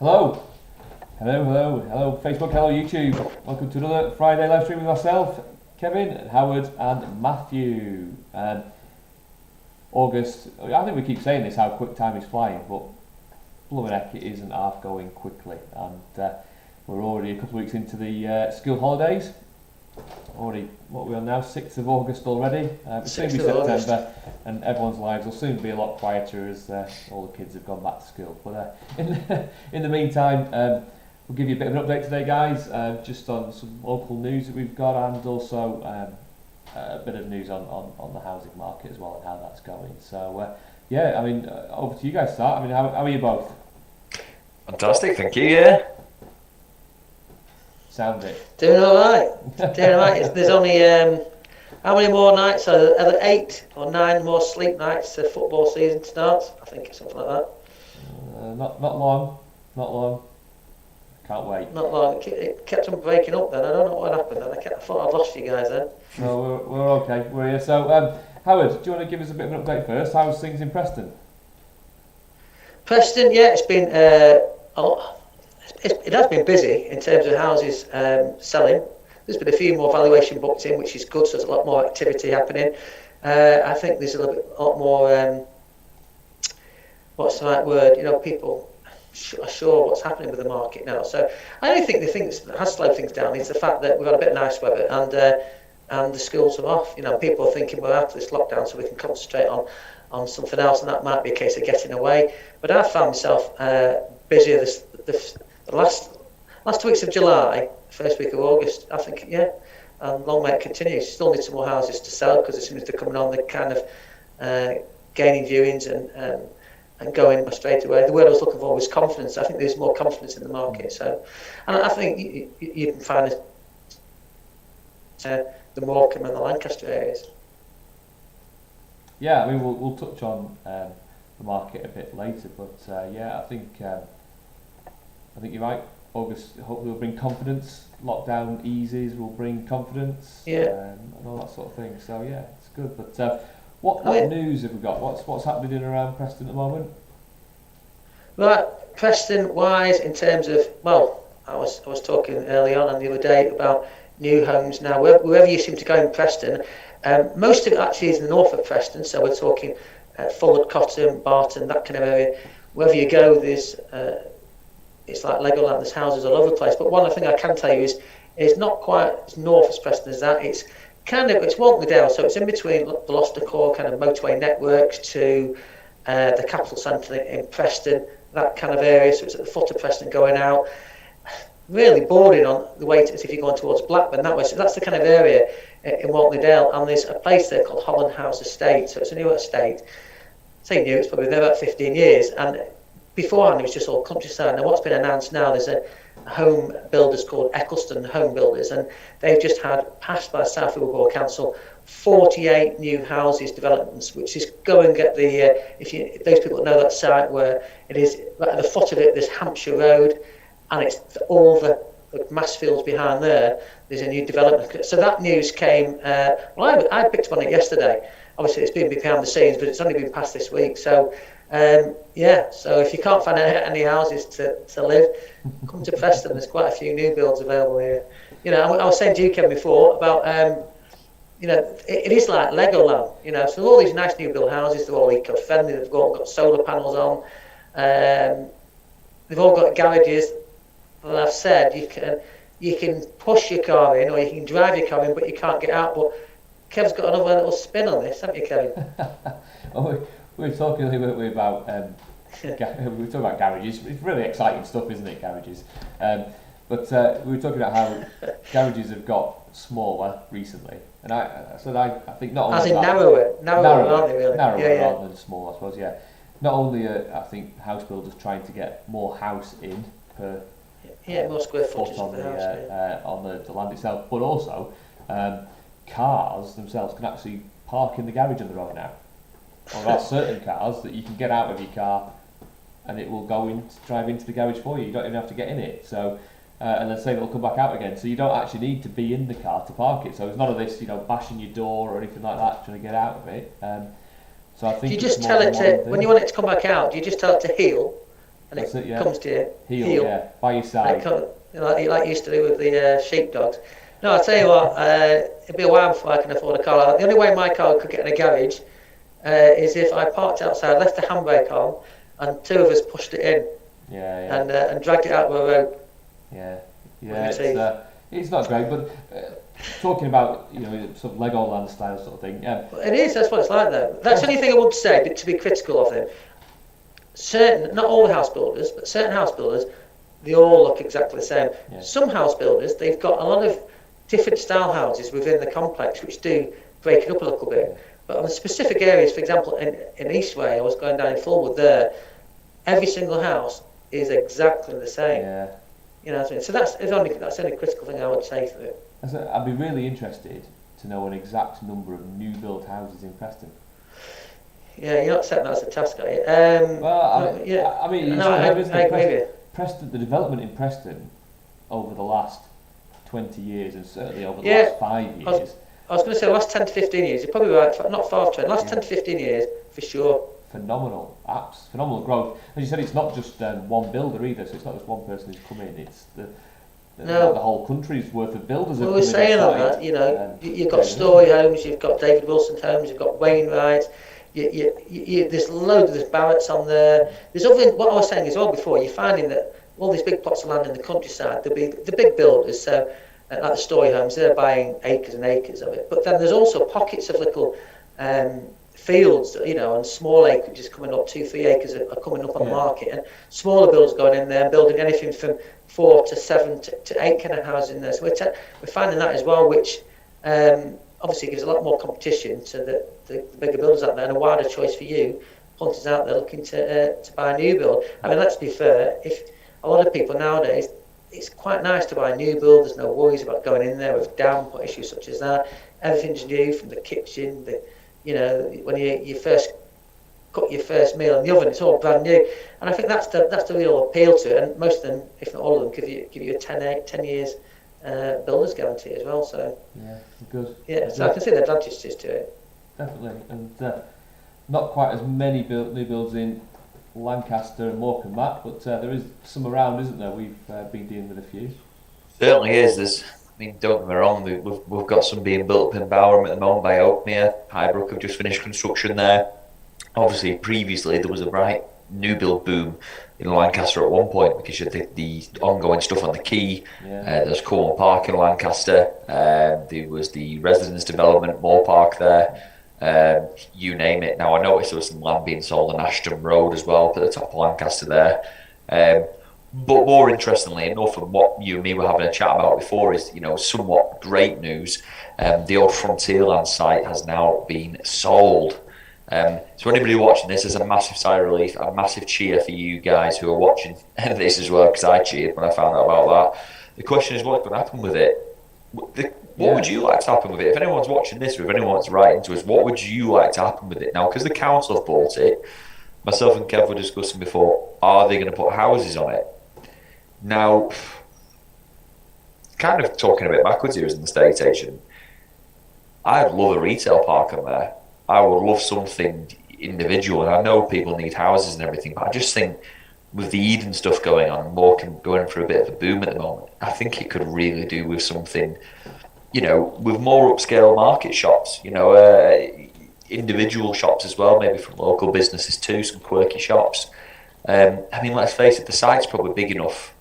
Hello, hello Facebook, hello YouTube. Welcome to another Friday live stream with myself, Kevin, Howard and Matthew. August, I think we keep saying this, how quick time is flying, but blooming heck, it isn't half going quickly. And we're already a couple of weeks into the school holidays. Already, what are we on now? 6th of August already. It'll soon be September, August. And everyone's lives will soon be a lot quieter as all the kids have gone back to school. But in the meantime, we'll give you a bit of an update today, guys, just on some local news that we've got, and also a bit of news on the housing market as well and how that's going. So, yeah, I mean, over to you guys to start. I mean, how are you both? Fantastic, thank you, yeah. Sound it. Doing alright. There's only, how many more nights? Are there 8 or 9 more sleep nights to football season starts? I think it's something like that. Not long. Can't wait. Not long. It kept on breaking up then. I don't know what happened. I thought I'd lost you guys then. No, we're okay. We're here. So, Howard, do you want to give us a bit of an update first? How's things in Preston? Preston, yeah, it's been it has been busy in terms of houses selling. There's been a few more valuation booked in, which is good, so there's a lot more activity happening. I think there's a lot more, what's the right word, people are sure what's happening with the market now. So I only think the thing that has slowed things down is the fact that we've got a bit of nice weather and the schools are off. People are thinking we're after this lockdown so we can concentrate on something else, and that might be a case of getting away. But I found myself busier the last 2 weeks of July, first week of August, I think, yeah. And long may it continue. Still need some more houses to sell because as soon as they're coming on, they're kind of gaining viewings and going straight away. The word I was looking for was confidence. I think there's more confidence in the market. So, and I think you can find the Morecambe and the Lancaster areas. Yeah, I mean we'll touch on the market a bit later, but yeah, I think you're right. August hopefully will bring confidence. Lockdown eases will bring confidence, and all that sort of thing. So yeah, it's good. But what news have we got? What's happening in around Preston at the moment? Right, Preston wise, in terms of, well, I was talking early on and the other day about new homes. Now wherever you seem to go in Preston, most of it actually is in the north of Preston. So we're talking Fulham, Cotton, Barton, that kind of area. Wherever you go, there's it's like Legoland, there's houses all over the place. But one thing I can tell you is it's not quite as north as Preston as that. It's Walthamdale, so it's in between the Gloucester kind of motorway networks to the capital centre in Preston, that kind of area. So it's at the foot of Preston going out, really bordering on the way as if you're going towards Blackburn that way. So that's the kind of area in Walthamdale, and there's a place there called Holland House Estate. So it's a new estate. Say new, it's probably been there about 15 years, and beforehand it was just all countryside. Now what's been announced now, there's a home builders called Eccleston Home Builders, and they've just had passed by South Borough Council 48 new houses developments, which is go and get the if those people that know that site, where it is right at the foot of it, there's Hampshire Road, and it's all the mass fields behind there. There's a new development. So that news came. Well, I picked up on it yesterday. Obviously, it's been behind the scenes, but it's only been passed this week. So. Yeah, so if you can't find any houses to live, come to Preston. There's quite a few new builds available here. I was saying to you, Kevin, before about, it is like Legoland. So all these nice new build houses, they're all eco-friendly. They've all got solar panels on. They've all got garages. Well, I've said you can push your car in or you can drive your car in, but you can't get out. But Kev's got another little spin on this, haven't you, Kevin? We were talking a little bit about we were talking about garages. It's really exciting stuff, isn't it, garages? But we were talking about how garages have got smaller recently, and I said I think not only as in narrower, aren't they really? Narrower rather than small, I suppose. Yeah, not only I think house builders trying to get more house in per more square footage on the house, on the land itself, but also cars themselves can actually park in the garage on the road now. Or there are certain cars that you can get out of your car and it will drive into the garage for you. You don't even have to get in it. So, and then say it'll come back out again. So you don't actually need to be in the car to park it. So it's none of this, bashing your door or anything like that trying to get out of it. So I think do you just tell it to, when you want it to come back out, do you just tell it to heel and That's it it, yeah. comes to your Heel, yeah, by your and side. it comes, like you used to do with the sheepdogs. No, I'll tell you what, it'd be a while before I can afford a car. The only way my car could get in a garage is if I parked outside, left the handbrake on, and two of us pushed it in Yeah, and dragged it out with a rope. yeah, With your yeah. It's not great, but talking about sort of Legoland style sort of thing. It is. That's what it's like, though. That's the only thing I would say, but to be critical of them. Not all the house builders, but certain house builders, they all look exactly the same. Yeah. Some house builders, they've got a lot of different style houses within the complex, which do break it up a little bit. But on the specific areas, for example, in Eastway, I was going down in Fulwood there, every single house is exactly the same. Yeah. You know what I mean? So that's the only critical thing I would say for it. I'd be really interested to know an exact number of new built houses in Preston. Yeah, you're not setting that as a task, are you? I mean, no, I agree with you. Preston, the development in Preston over the last 20 years and certainly over the last 5 years. I was going to say the last 10 to 15 years, you're probably right, not far off 10, last 10 to 15 years, for sure. Phenomenal growth. As you said, it's not just one builder either, so it's not just one person who's come in, it's the whole country's worth of builders. We were saying on that, you've got Story Homes, you've got David Wilson Homes, you've got Wainwright, there's loads, there's Barrett's on there. There's other, what I was saying as well before, you're finding that all these big plots of land in the countryside, there'll be the big builders, so like the Story Homes, they're buying acres and acres of it. But then there's also pockets of little fields, and small acreages coming up, 2-3 acres are coming up on the market, and smaller builders going in there and building anything from 4 to 7 to 8 kind of houses in there. So we're finding that as well, which obviously gives a lot more competition to the bigger builders out there and a wider choice for you punters out there looking to buy a new build. I mean, let's be fair, if a lot of people nowadays, it's quite nice to buy a new build. There's no worries about going in there with downput issues such as that. Everything's new, from the kitchen, when you first cook your first meal in the oven, it's all brand new. And I think that's the real appeal to it. And most of them, if not all of them, give you a 10 years builder's guarantee as well. So yeah, good. Yeah, so I can see the advantages to it. Definitely, and not quite as many new builds in Lancaster and Morecambe, Matt, but there is some around, isn't there? We've been dealing with a few. Certainly is. Don't get me wrong, we've got some being built up in Bowerham at the moment by Oakmere. Highbrook have just finished construction there. Obviously, previously there was a bright new build boom in Lancaster at one point because you had the ongoing stuff on the quay. There's Coleman Park in Lancaster. There was the residence development, Moore Park there. You name it. Now I noticed there was some land being sold on Ashton Road as well, up at the top of Lancaster there. But more interestingly enough, and what you and me were having a chat about before is, somewhat great news. The old Frontierland site has now been sold. So anybody watching this is a massive sigh of relief, a massive cheer for you guys who are watching this as well, because I cheered when I found out about that. The question is, what's going to happen with it? What would you like to happen with it? If anyone's watching this, or if anyone's writing to us, what would you like to happen with it? Now, because the council have bought it, myself and Kev were discussing before, are they going to put houses on it? Now, kind of talking a bit backwards here as an estate agent, I'd love a retail park on there. I would love something individual, and I know people need houses and everything, but I just think with the Eden stuff going on, Morecambe going for a bit of a boom at the moment, I think it could really do with something, with more upscale market shops, individual shops as well, maybe from local businesses too, some quirky shops. Let's face it, the site's probably big enough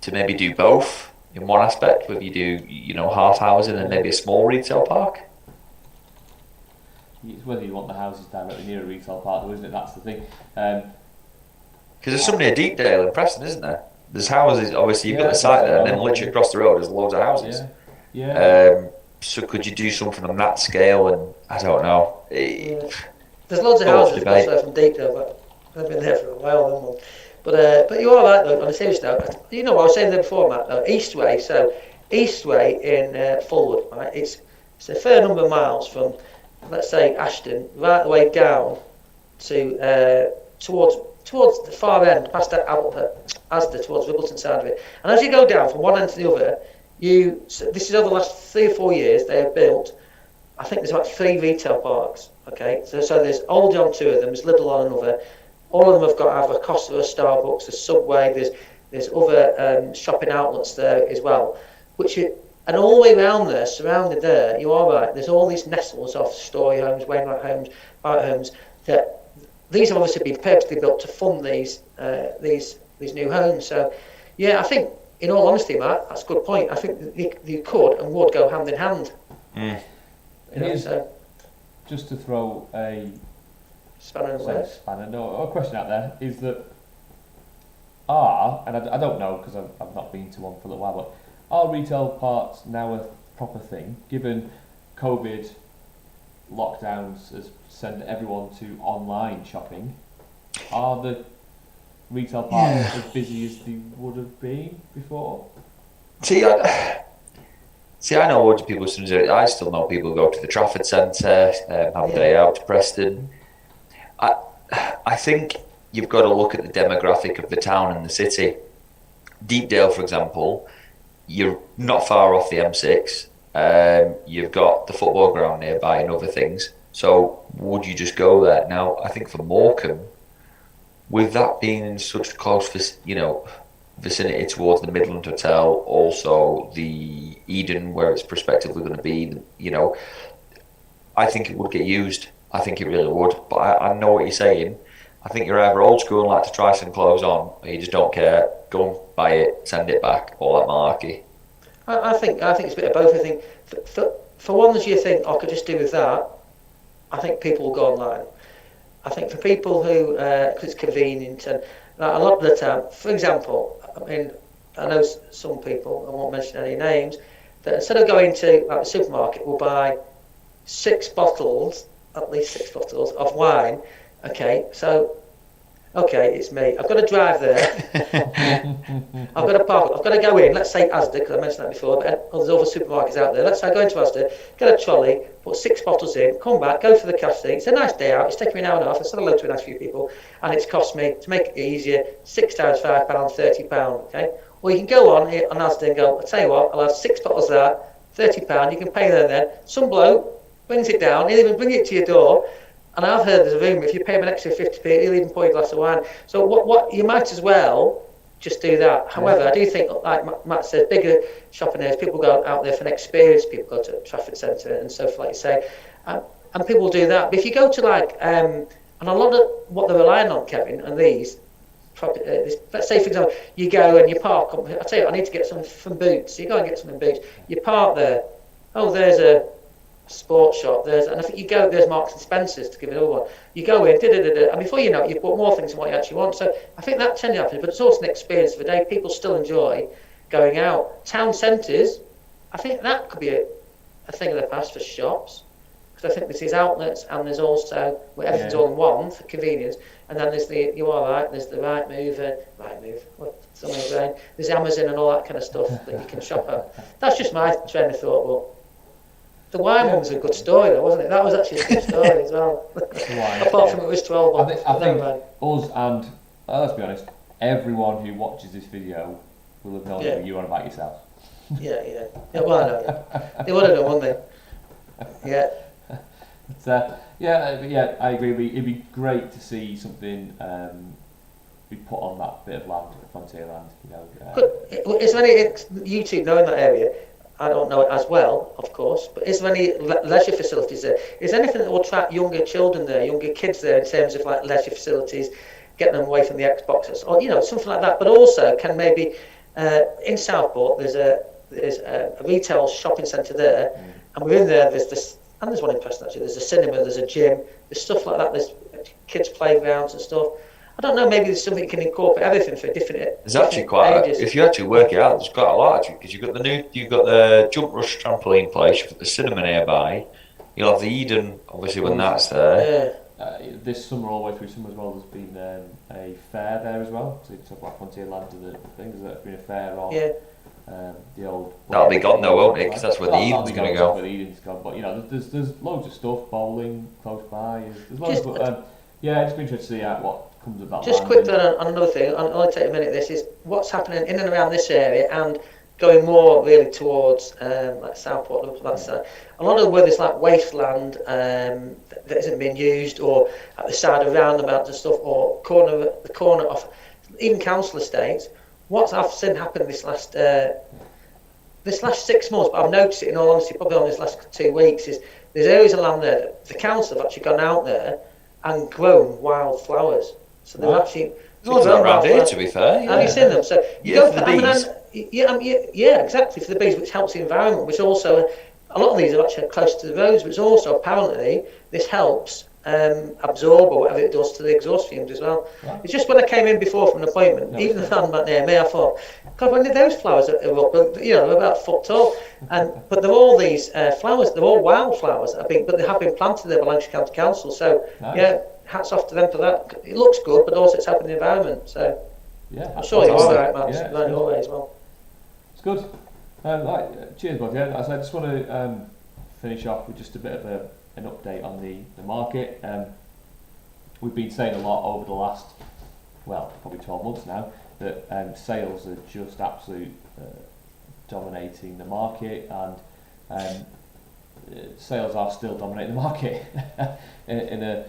to maybe do both in one aspect, whether you do, half housing and maybe a small retail park. It's whether you want the houses directly near a retail park, though, isn't it? That's the thing. Because there's some near Deepdale in Preston, isn't there? There's houses, obviously you've got the site there, and then literally across the road there's loads of houses. So could you do something on that scale? And I don't know. There's loads of houses from Deepdale, but I've been there for a while. But you're all right though, on a serious note. What I was saying there before, Matt, though, Eastway in Fulwood, right? It's a fair number of miles from, let's say, Ashton, right the way down to towards the far end, past Asda, towards Ribbleton side of it. And as you go down from one end to the other, this is over the last 3 or 4 years, they have built, I think there's about 3 retail parks. Okay, so there's Oldie on 2 of them, there's Lidl on another, all of them have got either a Costa or a Starbucks, there's Subway, there's other shopping outlets there as well, and all the way around there, surrounded there, you are right, there's all these nestles of story homes, Wainwright homes, Barrett homes, that these have obviously been purposely built to fund these new homes. So, yeah, I think, in all honesty, Matt, that's a good point. I think they could and would go hand in hand. Mm. Just to throw a question out there, is that and I don't know because I've not been to one for a little while, but are retail parks now a proper thing, given COVID lockdowns has sent everyone to online shopping? Are the retail parks as busy as they would have been before? See, I know loads of people. I still know people go to the Trafford Centre, have a day out to Preston. I think you've got to look at the demographic of the town and the city. Deepdale, for example, you're not far off the M6. You've got the football ground nearby and other things. So would you just go there? Now, I think for Morecambe, with that being in such close, vicinity towards the Midland Hotel, also the Eden, where it's prospectively going to be, I think it would get used. I think it really would. But I know what you're saying. I think you're either old school and like to try some clothes on, or you just don't care. Go and buy it, send it back, all that malarkey. I think it's a bit of both. I think for ones you think I could just do with that, I think people will go online. I think for people who, because it's convenient and a lot of the time, for example, I know some people, I won't mention any names, that instead of going to the supermarket will buy at least six bottles of wine. Okay, it's me. I've got to drive there. I've got to park. I've got to go in. Let's say Asda, because I mentioned that before. But there's other supermarkets out there. Let's say I go into Asda, get a trolley, put 6 bottles in, come back, go for the cash thing. It's a nice day out. It's taken me an hour and a half. It's had a load to a nice few people, and it's cost me, to make it easier, 6 times £5, £30. Okay. Or you can go on here on Asda and go, I'll tell you what, I'll have 6 bottles of that, £30. You can pay there then. Some bloke brings it down. He'll even bring it to your door. And I've heard there's a room, if you pay him an extra 50p, he'll even pour you a glass of wine. So what you might as well just do that. However, I do think, like Matt said, bigger shopping areas, people go out there for an experience, people go to Trafford Centre and so forth, like you say, and people do that. But if you go to and a lot of what they're relying on, Kevin, and these, let's say for example, you go and you park, I tell you, I need to get some boots. So you go and get some boots. You park there. Oh, there's a sports shop, and I think you go, there's Marks and Spencer's, to give it all one. You go in, and before you know it, you've bought more things than what you actually want. So I think that tends to happen, but it's also an experience of the day. People still enjoy going out. Town centres, I think that could be a thing of the past for shops, because I think there's these outlets, and there's also where everything's all in one for convenience, and then there's there's the there's Amazon and all that kind of stuff that you can shop at. That's just my train of thought, but the wine one was a good story, though, wasn't it? That was actually a good story as well. Apart from it was 12 months. I think us and, let's be honest, everyone who watches this video will have known what you are about yourself. Yeah, well, I know. They would have done, wouldn't they? Yeah. But, yeah, I agree. It'd be great to see something be put on that bit of land, frontier land. Is there any YouTube knowing that area? I don't know it as well, of course, but is there any leisure facilities there? Is there anything that will attract younger children there, younger kids there, in terms of like leisure facilities, getting them away from the Xboxes, or something like that? But also, can maybe in Southport there's a retail shopping centre there, and within there there's this, and there's one in Preston actually. There's a cinema, there's a gym, there's stuff like that. There's kids' playgrounds and stuff. I don't know, maybe there's something you can incorporate everything for different. There's actually if you actually work it out, there's quite a lot actually, because you've got the Jump Rush trampoline place, you've got the cinema nearby, you'll have the Eden, obviously, when that's there. This summer, all the way through summer as well, there's been a fair there as well. So you talk about Frontier Land and the thing, there's been a fair on the old. That'll be gone though, won't it? Because that's where the Eden's going to go. Where the Eden's gone, but there's loads of stuff, bowling close by. There's loads, but it's been interesting to see what comes of that. Just quickly on another thing, I'll only take a minute. This is what's happening in and around this area, and going more really towards like Southport, Liverpool, that side. A lot of where there's like wasteland that isn't being used, or at the side of roundabouts and stuff, or the corner of even council estates. What I've seen happen this last 6 months, but I've noticed it in all honesty, probably on this last 2 weeks, is there's areas of land there that the council have actually gone out there and grown wild flowers. So they've actually. There's loads of that around here, to be fair. Have you seen them? So you yeah, go for the bees. Yeah, exactly, for the bees, which helps the environment, which also, a lot of these are actually close to the roads, which also apparently this helps absorb or whatever it does to the exhaust fumes as well. Right. It's just when I came in before from an appointment, even the man back near me, I thought, God, when did those flowers are up? They're about a foot tall. But they're all these flowers, they're all wild flowers, but they have been planted there by Lancaster County Council. So, nice. Yeah, hats off to them for that. It looks good, but also it's helping the environment. So, yeah, I'm sure you're all right, man. Yeah, learn your way as well. It's good. Cheers, bud. Yeah, I just want to finish off with just a bit of an update on the market. We've been saying a lot over the last, probably 12 months now, that sales are just absolute dominating the market, and sales are still dominating the market in a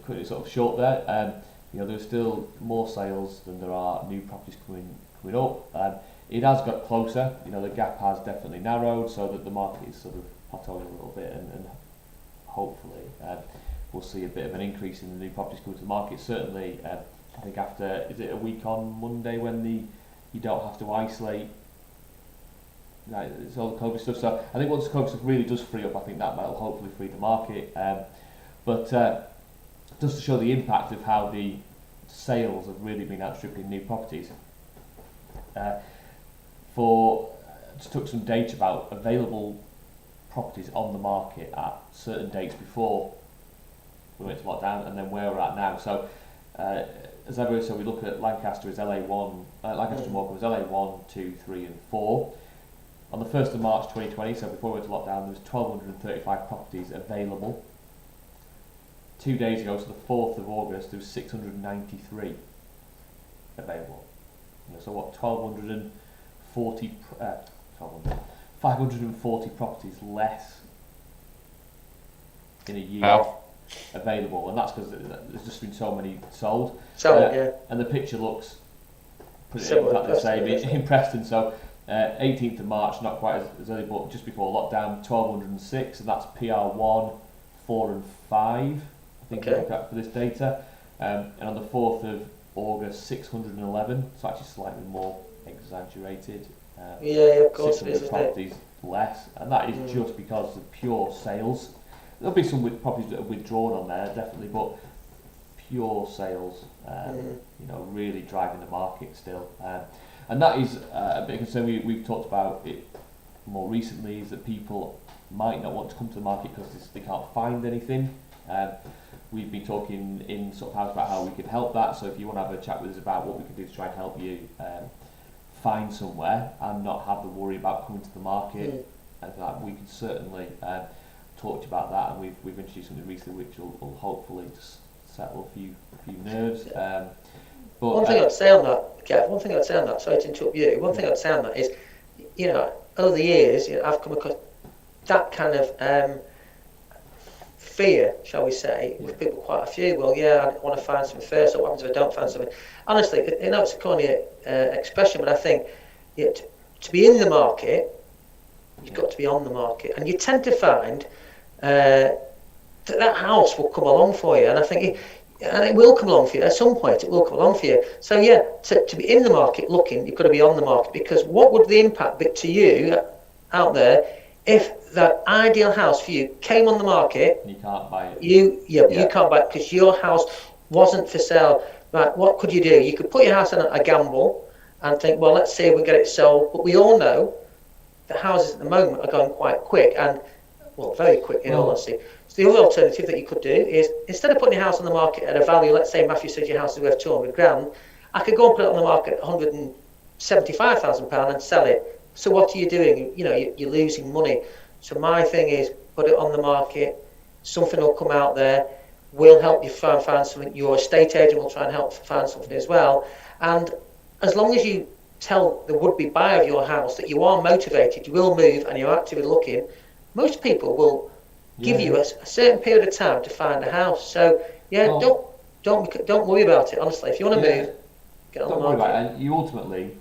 pretty sort of short there. There's still more sales than there are new properties coming up. It has got closer. The gap has definitely narrowed, so that the market is sort of plateauing a little bit, and hopefully we'll see a bit of an increase in the new properties coming to the market. Certainly, I think after, is it a week on Monday when you don't have to isolate, it's all the COVID stuff. So I think once the COVID stuff really does free up, I think that might hopefully free the market. But just to show the impact of how the sales have really been outstripping new properties, just took some data about available properties on the market at certain dates before we went to lockdown, and then where we're at now. So as ever, we look at Lancaster as LA1, Lancaster and Morecambe as LA1, 2, 3 and 4. On the 1st of March 2020, so before we went to lockdown, there was 1,235 properties available. 2 days ago, so the 4th of August, there was 693 available. So what, 540 properties less in a year available, and that's because there's just been so many sold. Yeah. And the picture looks pretty exactly the same in Preston. So 18th of March, not quite as early, but just before lockdown, 1,206, and that's PR1, 4 and 5. I think we look at for this data. And on the 4th of August, 611. So actually slightly more exaggerated. Of course 600 it is, properties less, and that is just because of pure sales. There'll be some properties that are withdrawn on there, definitely, but pure sales, really driving the market still. And that is a bit of concern. We've talked about it more recently, is that people might not want to come to the market because they can't find anything. We've been talking in sort of house about how we can help that, so if you want to have a chat with us about what we can do to try and help you find somewhere and not have the worry about coming to the market, and that we can certainly talk to you about that, and we've introduced something recently which will hopefully just settle a few nerves. But one thing I'd say on that, Kev, sorry to interrupt you, one thing I'd say on that is, over the years, I've come across that kind of fear, shall we say, with people, quite a few. Well, I want to find something first, or what happens if I don't find something? Honestly, it's a corny expression, but I think to be in the market, you've got to be on the market, and you tend to find that house will come along for you, and I think it will come along for you at some point. It will come along for you. So to be in the market looking, you've got to be on the market, because what would the impact be to you out there if that ideal house for you came on the market? You can't buy it. You can't buy it because your house wasn't for sale. Right? What could you do? You could put your house on a gamble and think, well, let's see if we get it sold. But we all know that houses at the moment are going quite quick, and very quick in all honesty. So the other alternative that you could do is, instead of putting your house on the market at a value, let's say Matthew said your house is worth 200 grand, I could go and put it on the market at £175,000 and sell it. So what are you doing? You're losing money. So my thing is, put it on the market, something will come out there, we'll help you find something, your estate agent will try and help find something as well, and as long as you tell the would-be buyer of your house that you are motivated, you will move, and you're actively looking, most people will give you a certain period of time to find a house. So don't worry about it. Honestly, if you want to move, get on the market. Don't worry about it. And you ultimately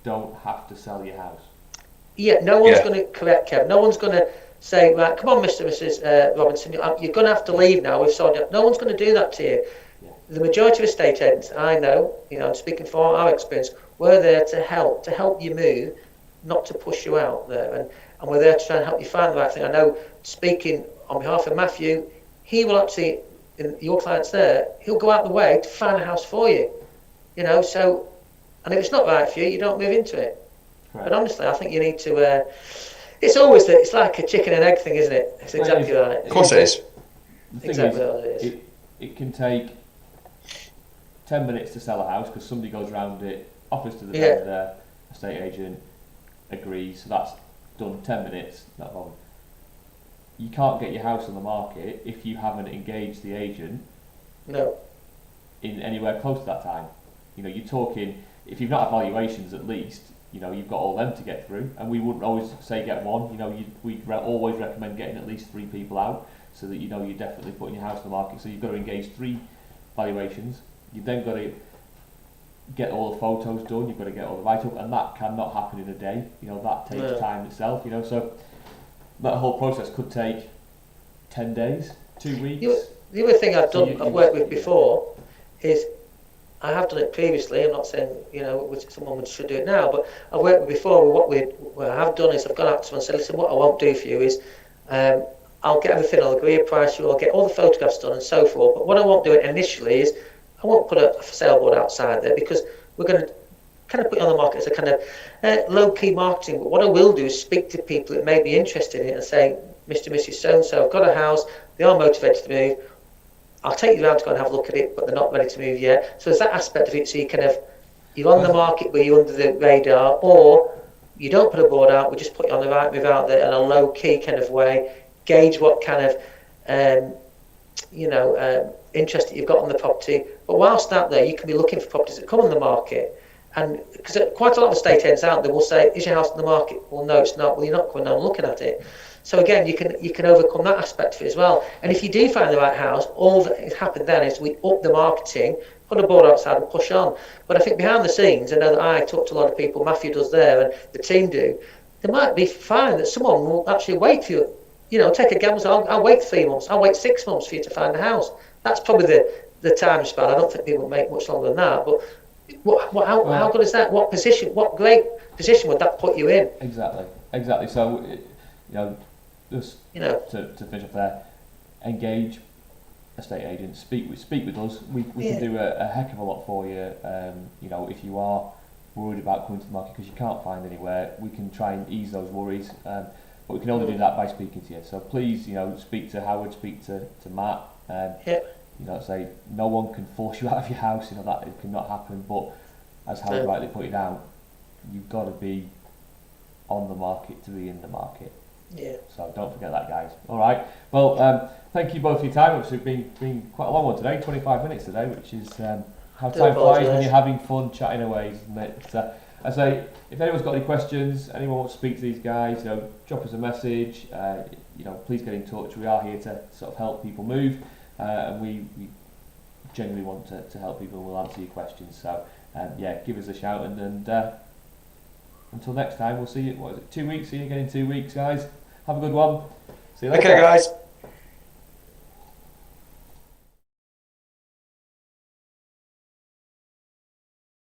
don't have to sell your house. Yeah, no one's going to correct Kev. No one's going to say, right, come on, Mr. and Mrs. Robinson, you're going to have to leave now. We've sold it. No one's going to do that to you. Yeah. The majority of estate agents, I know, I'm speaking for our experience, we're there to help you move, not to push you out there. And we're there to try and help you find the right thing. I know, speaking on behalf of Matthew, he will actually, your client's there, he'll go out the way to find a house for you. So, and if it's not right for you, you don't move into it. Right. But honestly, I think you need to. It's like a chicken and egg thing, isn't it? It's exactly right. Of course it is. Exactly what it is. It can take 10 minutes to sell a house because somebody goes around it, offers to the vendor, estate agent agrees, so that's done. 10 minutes, not a problem. You can't get your house on the market if you haven't engaged the agent. No. In anywhere close to that time. You're talking, if you've not had valuations at least, you've got all them to get through, and we wouldn't always say get one. We'd always recommend getting at least 3 people out, so that you're definitely putting your house on the market. So you've got to engage 3 valuations. You've then got to get all the photos done. You've got to get all the write-up, and that cannot happen in a day. That takes time itself. So that whole process could take 10 days, 2 weeks. The other thing I've worked with before is, I have done it previously. I'm not saying someone should do it now, but I've worked with before. What I have done is I've gone out to them and said, listen, what I won't do for you is I'll get everything, I'll agree a price, I'll get all the photographs done and so forth. But what I won't do initially is I won't put a for sale board outside there, because we're going to kind of put it on the market as a kind of low-key marketing. But what I will do is speak to people that may be interested in it and say, Mr. and Mrs. So-and-so, I've got a house, they are motivated to move. I'll take you around to go and have a look at it, but they're not ready to move yet. So there's that aspect of it. So you're on the market, but you're under the radar, or you don't put a board out. We just put you on the right move out there in a low key kind of way. Gauge what kind of interest that you've got on the property. But whilst out there, you can be looking for properties that come on the market. And because quite a lot of estate agents out there will say, "Is your house on the market?" Well, no, it's not. Well, you're not coming down and looking at it. So again, you can overcome that aspect of it as well. And if you do find the right house, all that has happened then is we up the marketing, put a board outside and push on. But I think behind the scenes, I know that I talk to a lot of people, Matthew does there, and the team do, they might be fine that someone will actually wait for you, take a gamble. I'll wait 3 months, I'll wait 6 months for you to find a house. That's probably the time span. I don't think people will make much longer than that. But how good is that? What great position would that put you in? Exactly. So, just to finish up there, engage estate agents, speak with us. We can do a heck of a lot for you. If you are worried about coming to the market because you can't find anywhere, we can try and ease those worries. But we can only do that by speaking to you. So please, speak to Howard, speak to Matt. Say no one can force you out of your house. That it cannot happen. But as Howard rightly pointed out, you've got to be on the market to be in the market. Yeah. So don't forget that, guys. All right. Well, thank you both for your time. It's been quite a long one today, 25 minutes today, which is how time flies when you're having fun chatting away, isn't it? I say, if anyone's got any questions, anyone wants to speak to these guys, drop us a message. Please get in touch. We are here to sort of help people move, and we genuinely want to help people, and we'll answer your questions. So give us a shout, and until next time, we'll see you. 2 weeks? See you again in 2 weeks, guys. Have a good one. See you later. Okay, guys.